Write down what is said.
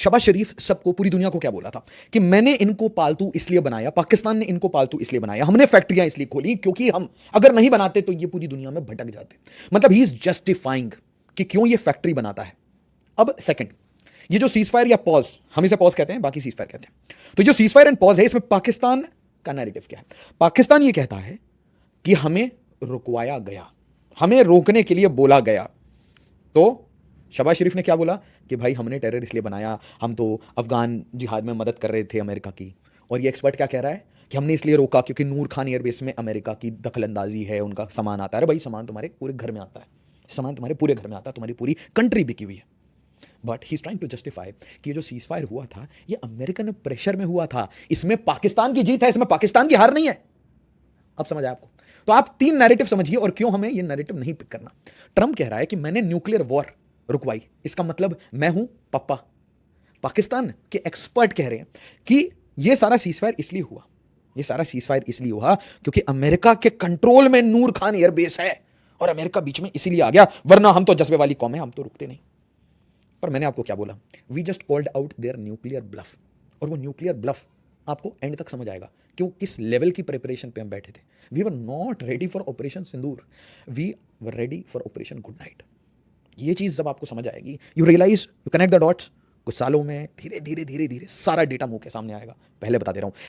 शहबाज शरीफ सबको, पूरी दुनिया को क्या बोला था कि मैंने इनको पालतू इसलिए बनाया, पाकिस्तान ने इनको पालतू इसलिए बनाया, हमने फैक्ट्रियां इसलिए खोली क्योंकि हम अगर नहीं बनाते तो ये पूरी दुनिया में भटक जाते। मतलब ही इज जस्टिफाइंग कि क्यों ये फैक्ट्री बनाता है। अब सेकंड, ये जो सीज फायर या पॉज, हम इसे पॉज कहते हैं, बाकी सीज फायर कहते हैं, तो जो सीज फायर एंड पॉज है इसमें पाकिस्तान का नैरेटिव क्या है? पाकिस्तान ये कहता है कि हमें रुकवाया गया, हमें रोकने के लिए बोला गया। तो शहबाज शरीफ ने क्या बोला कि भाई हमने टेरर इसलिए बनाया, हम तो अफगान जिहाद में मदद कर रहे थे अमेरिका की। और ये एक्सपर्ट क्या कह रहा है कि हमने इसलिए रोका क्योंकि नूर खान एयरबेस में अमेरिका की दखलंदाजी है, उनका सामान आता है। अरे भाई सामान तुम्हारे पूरे घर में आता है, सामान तुम्हारे पूरे घर में आता है, तुम्हारी पूरी कंट्री बिकी हुई है। But he is trying to justify कि ये जो सीज फायर हुआ था ये अमेरिकन प्रेशर में हुआ था, इसमें पाकिस्तान की जीत है, इसमें पाकिस्तान की हार नहीं है। अब समझ आया आपको? तो आप 3 नैरेटिव समझिए और क्यों हमें ये नैरेटिव नहीं पिक करना। ट्रंप कह रहा है कि मैंने न्यूक्लियर वॉर रुकवाई, इसका मतलब मैं हूं पप्पा। पाकिस्तान के एक्सपर्ट कह रहे हैं कि ये सारा सीजफायर इसलिए हुआ, ये सारा सीजफायर इसलिए हुआ क्योंकि अमेरिका के कंट्रोल में नूर खान एयरबेस है और अमेरिका बीच में इसीलिए आ गया, वरना हम तो जज्बे वाली कौम है, हम तो रुकते नहीं। पर मैंने आपको क्या बोला? We just called out their nuclear bluff. और वो न्यूक्लियर ब्लफ आपको एंड तक समझ आएगा कि वो किस लेवल की प्रिपरेशन पे हम बैठे थे। We were not ready for operation Sindoor, we were ready for operation good night. ये चीज़ जब आपको समझ आएगी, you realise, you connect the dots, कुछ सालों में धीरे धीरे धीरे धीरे सारा डेटा मुंह के सामने आएगा। पहले बता दे रहा हूँ,